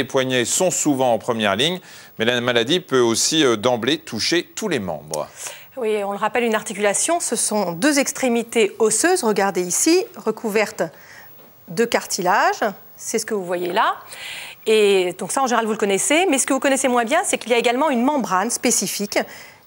Les poignets sont souvent en première ligne, mais la maladie peut aussi d'emblée toucher tous les membres. Oui, on le rappelle, une articulation, ce sont deux extrémités osseuses, regardez ici, recouvertes de cartilage. C'est ce que vous voyez là. Et donc ça, en général, vous le connaissez. Mais ce que vous connaissez moins bien, c'est qu'il y a également une membrane spécifique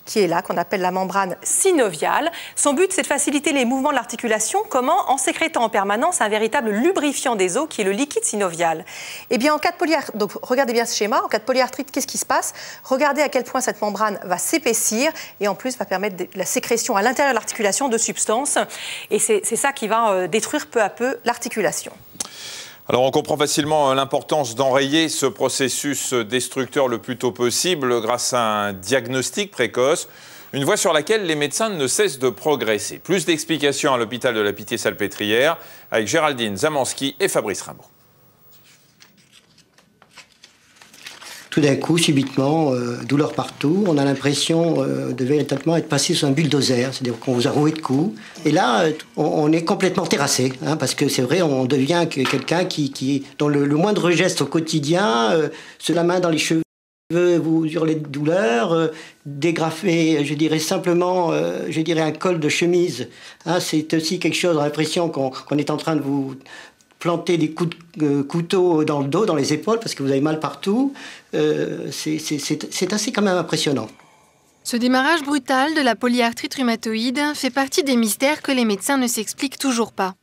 qui est là, qu'on appelle la membrane synoviale. Son but, c'est de faciliter les mouvements de l'articulation. Comment? En sécrétant en permanence un véritable lubrifiant des os, qui est le liquide synovial. Eh bien, en cas de polyarthrite, donc regardez bien ce schéma, en cas de polyarthrite, qu'est-ce qui se passe? Regardez à quel point cette membrane va s'épaissir et en plus va permettre la sécrétion à l'intérieur de l'articulation de substances. Et c'est ça qui va détruire peu à peu l'articulation. Alors on comprend facilement l'importance d'enrayer ce processus destructeur le plus tôt possible grâce à un diagnostic précoce, une voie sur laquelle les médecins ne cessent de progresser. Plus d'explications à l'hôpital de la Pitié-Salpêtrière avec Géraldine Zamanski et Fabrice Rimbaud. Tout d'un coup, subitement, douleur partout. On a l'impression de véritablement être passé sous un bulldozer, c'est-à-dire qu'on vous a roué de coups. Et là, on est complètement terrassé, hein, parce que c'est vrai, on devient quelqu'un dont le moindre geste au quotidien, se la main dans les cheveux, vous hurlez de douleur, dégrafer, je dirais simplement, un col de chemise. Hein, c'est aussi quelque chose, on a l'impression qu'on est en train de vous planter des coups de couteau dans le dos, dans les épaules, parce que vous avez mal partout. C'est assez quand même impressionnant. Ce démarrage brutal de la polyarthrite rhumatoïde fait partie des mystères que les médecins ne s'expliquent toujours pas.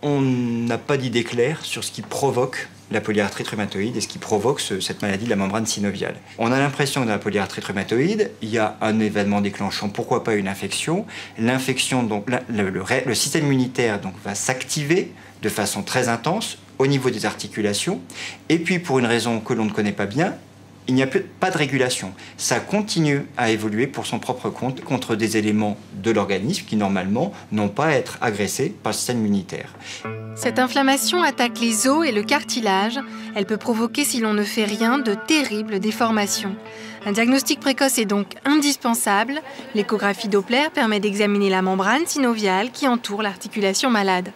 On n'a pas d'idée claire sur ce qui provoque la polyarthrite rhumatoïde et ce qui provoque cette maladie de la membrane synoviale. On a l'impression que dans la polyarthrite rhumatoïde, il y a un événement déclenchant, pourquoi pas une infection. L'infection, donc le système immunitaire donc, va s'activer de façon très intense au niveau des articulations. Et puis, pour une raison que l'on ne connaît pas bien, il n'y a pas de régulation. Ça continue à évoluer pour son propre compte contre des éléments de l'organisme qui, normalement, n'ont pas à être agressés par le système immunitaire. Cette inflammation attaque les os et le cartilage. Elle peut provoquer, si l'on ne fait rien, de terribles déformations. Un diagnostic précoce est donc indispensable. L'échographie Doppler permet d'examiner la membrane synoviale qui entoure l'articulation malade.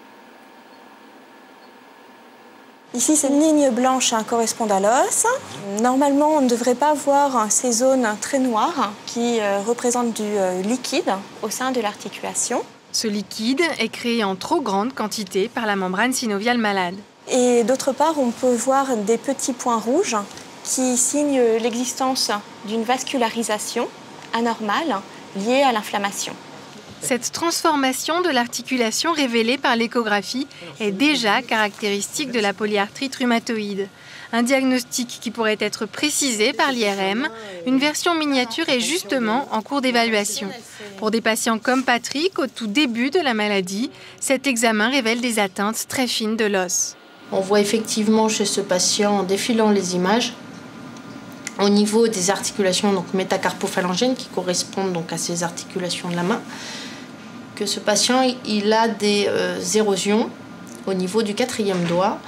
Ici, cette ligne blanche correspond à l'os. Normalement, on ne devrait pas voir ces zones très noires qui représentent du liquide au sein de l'articulation. Ce liquide est créé en trop grande quantité par la membrane synoviale malade. Et d'autre part, on peut voir des petits points rouges qui signent l'existence d'une vascularisation anormale liée à l'inflammation. Cette transformation de l'articulation révélée par l'échographie est déjà caractéristique de la polyarthrite rhumatoïde. Un diagnostic qui pourrait être précisé par l'IRM. Une version miniature est justement en cours d'évaluation. Pour des patients comme Patrick, au tout début de la maladie, cet examen révèle des atteintes très fines de l'os. On voit effectivement chez ce patient, en défilant les images, au niveau des articulations donc métacarpophalangènes qui correspondent donc à ces articulations de la main, que ce patient il a des érosions au niveau du 4e doigt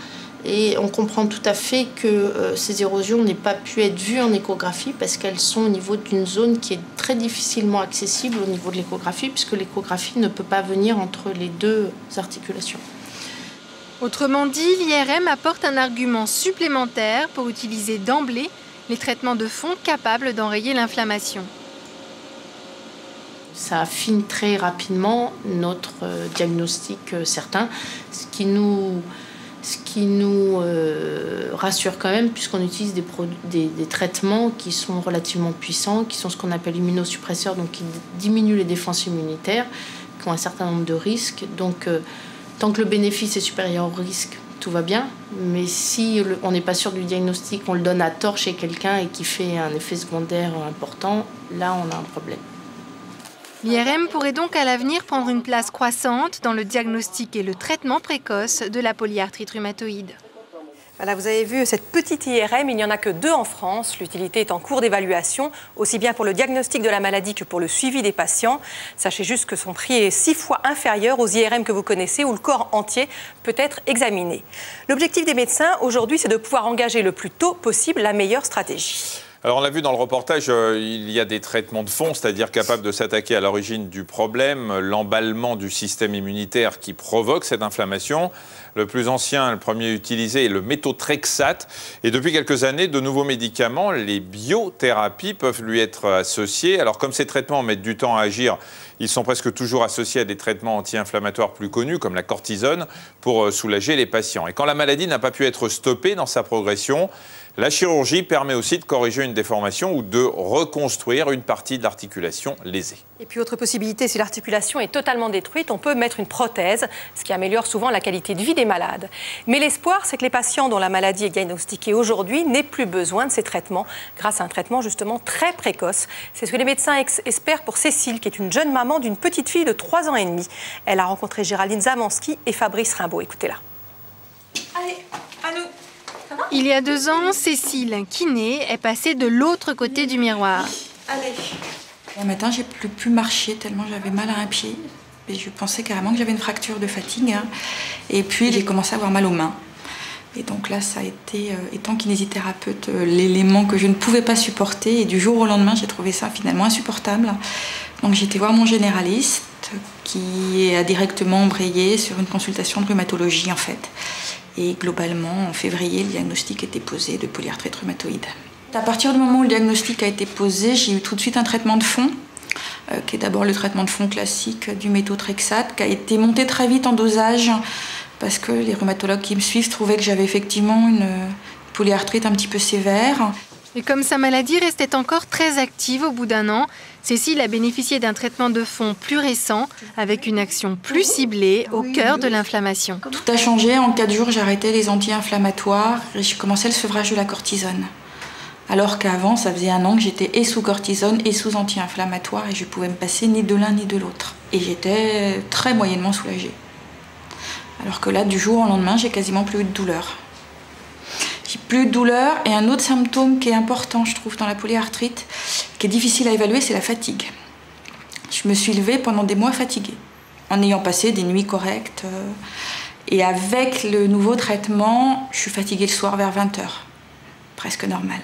et on comprend tout à fait que ces érosions n'aient pas pu être vues en échographie parce qu'elles sont au niveau d'une zone qui est très difficilement accessible au niveau de l'échographie puisque l'échographie ne peut pas venir entre les deux articulations. Autrement dit, l'IRM apporte un argument supplémentaire pour utiliser d'emblée les traitements de fond capables d'enrayer l'inflammation. Ça affine très rapidement notre diagnostic certain, ce qui nous rassure quand même puisqu'on utilise des traitements qui sont relativement puissants, qui sont ce qu'on appelle immunosuppresseurs, donc qui diminuent les défenses immunitaires, qui ont un certain nombre de risques. Donc tant que le bénéfice est supérieur au risque, tout va bien, mais si on n'est pas sûr du diagnostic, on le donne à tort chez quelqu'un et qui fait un effet secondaire important, là on a un problème. L'IRM pourrait donc à l'avenir prendre une place croissante dans le diagnostic et le traitement précoce de la polyarthrite rhumatoïde. Voilà, vous avez vu cette petite IRM, il n'y en a que 2 en France. L'utilité est en cours d'évaluation, aussi bien pour le diagnostic de la maladie que pour le suivi des patients. Sachez juste que son prix est 6 fois inférieur aux IRM que vous connaissez, où le corps entier peut être examiné. L'objectif des médecins aujourd'hui, c'est de pouvoir engager le plus tôt possible la meilleure stratégie. Alors on l'a vu dans le reportage, il y a des traitements de fond, c'est-à-dire capables de s'attaquer à l'origine du problème, l'emballement du système immunitaire qui provoque cette inflammation. Le plus ancien, le premier utilisé est le méthotrexate. Et depuis quelques années, de nouveaux médicaments, les biothérapies, peuvent lui être associés. Alors comme ces traitements mettent du temps à agir, ils sont presque toujours associés à des traitements anti-inflammatoires plus connus, comme la cortisone, pour soulager les patients. Et quand la maladie n'a pas pu être stoppée dans sa progression, la chirurgie permet aussi de corriger une déformation ou de reconstruire une partie de l'articulation lésée. Et puis autre possibilité, si l'articulation est totalement détruite, on peut mettre une prothèse, ce qui améliore souvent la qualité de vie des malades. Mais l'espoir, c'est que les patients dont la maladie est diagnostiquée aujourd'hui n'aient plus besoin de ces traitements, grâce à un traitement justement très précoce. C'est ce que les médecins espèrent pour Cécile, qui est une jeune maman d'une petite fille de 3 ans et demi. Elle a rencontré Géraldine Zamanski et Fabrice Rimbaud. Écoutez-la. Allez, à nous. Il y a 2 ans, Cécile, kiné, est passée de l'autre côté du miroir. Allez. Un matin, j'ai plus pu marcher tellement j'avais mal à un pied. Et je pensais carrément que j'avais une fracture de fatigue. Et puis, j'ai commencé à avoir mal aux mains. Et donc là, ça a été, étant kinésithérapeute, l'élément que je ne pouvais pas supporter. Et du jour au lendemain, j'ai trouvé ça finalement insupportable. Donc j'ai été voir mon généraliste qui a directement embrayé sur une consultation de rhumatologie en fait. Et globalement, en février, le diagnostic était posé de polyarthrite rhumatoïde. À partir du moment où le diagnostic a été posé, j'ai eu tout de suite un traitement de fond, qui est d'abord le traitement de fond classique du méthotrexate, qui a été monté très vite en dosage, parce que les rhumatologues qui me suivent trouvaient que j'avais effectivement une polyarthrite un petit peu sévère. Et comme sa maladie restait encore très active au bout d'1 an, Cécile a bénéficié d'un traitement de fond plus récent, avec une action plus ciblée au cœur de l'inflammation. Tout a changé. En 4 jours, j'ai arrêté les anti-inflammatoires et j'ai commencé le sevrage de la cortisone. Alors qu'avant, ça faisait 1 an que j'étais et sous cortisone et sous anti-inflammatoire et je pouvais me passer ni de l'un ni de l'autre. Et j'étais très moyennement soulagée. Alors que là, du jour au lendemain, j'ai quasiment plus eu de douleur. J'ai plus de douleur et un autre symptôme qui est important, je trouve, dans la polyarthrite, qui est difficile à évaluer, c'est la fatigue. Je me suis levée pendant des mois fatiguée, en ayant passé des nuits correctes. Et avec le nouveau traitement, je suis fatiguée le soir vers 20h, presque normal.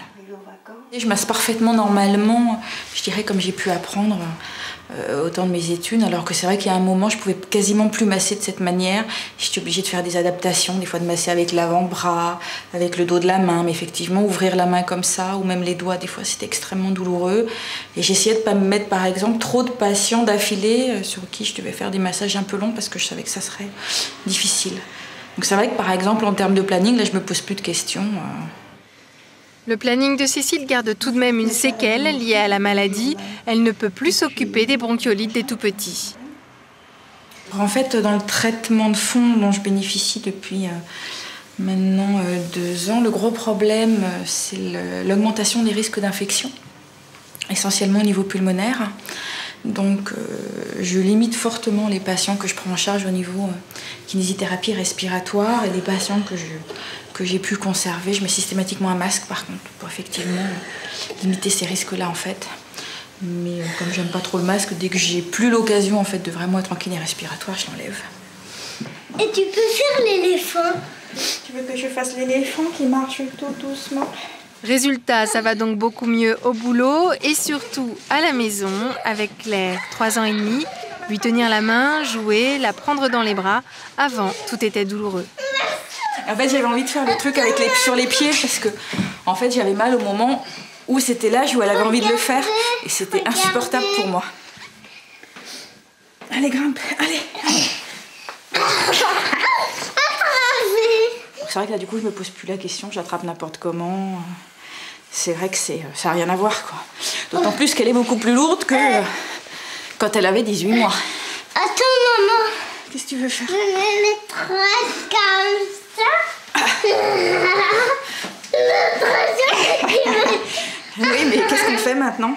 Et je masse parfaitement normalement, je dirais comme j'ai pu apprendre au temps de mes études, alors que c'est vrai qu'il y a un moment, je pouvais quasiment plus masser de cette manière. J'étais obligée de faire des adaptations, des fois de masser avec l'avant-bras, avec le dos de la main, mais effectivement, ouvrir la main comme ça, ou même les doigts, des fois, c'était extrêmement douloureux. Et j'essayais de ne pas me mettre, par exemple, trop de patients d'affilée sur qui je devais faire des massages un peu longs parce que je savais que ça serait difficile. Donc c'est vrai que, par exemple, en termes de planning, là, je me pose plus de questions. Le planning de Cécile garde tout de même une séquelle liée à la maladie. Elle ne peut plus s'occuper des bronchiolites des tout-petits. En fait, dans le traitement de fond dont je bénéficie depuis maintenant 2 ans, le gros problème, c'est l'augmentation des risques d'infection, essentiellement au niveau pulmonaire. Donc, je limite fortement les patients que je prends en charge au niveau kinésithérapie respiratoire et les patients que j'ai pu conserver. Je mets systématiquement un masque, par contre, pour effectivement limiter ces risques-là, en fait. Mais comme j'aime pas trop le masque, dès que j'ai plus l'occasion, en fait, de vraiment être en kiné respiratoire, je l'enlève. Et tu peux faire l'éléphant? Tu veux que je fasse l'éléphant qui marche tout doucement? Résultat, ça va donc beaucoup mieux au boulot et surtout à la maison avec Claire, 3 ans et demi. Lui tenir la main, jouer, la prendre dans les bras. Avant, tout était douloureux. En fait, j'avais envie de faire le truc sur les pieds parce que, en fait, j'avais mal au moment où c'était l'âge où elle avait envie de le faire et c'était insupportable pour moi. Allez, grimpe, allez. C'est vrai que là, du coup, je me pose plus la question, j'attrape n'importe comment. C'est vrai que ça n'a rien à voir, quoi. D'autant plus qu'elle est beaucoup plus lourde que quand elle avait 18 mois. Attends, maman. Qu'est-ce que tu veux faire? Je me mettrai comme ça. Oui, mais qu'est-ce qu'on fait maintenant?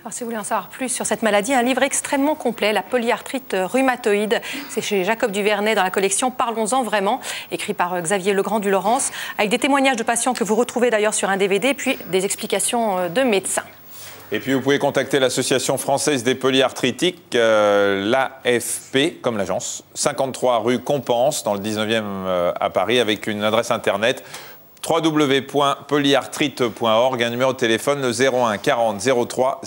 Alors, si vous voulez en savoir plus sur cette maladie, un livre extrêmement complet, la polyarthrite rhumatoïde. C'est chez Jacob Duvernay dans la collection Parlons-en vraiment, écrit par Xavier Legrand du Laurence, avec des témoignages de patients que vous retrouvez d'ailleurs sur un DVD, puis des explications de médecins. Et puis vous pouvez contacter l'Association française des polyarthritiques, l'AFP, comme l'agence, 53 rue Compense, dans le 19e à Paris, avec une adresse internet www.polyarthrite.org, un numéro de téléphone le 01 40 03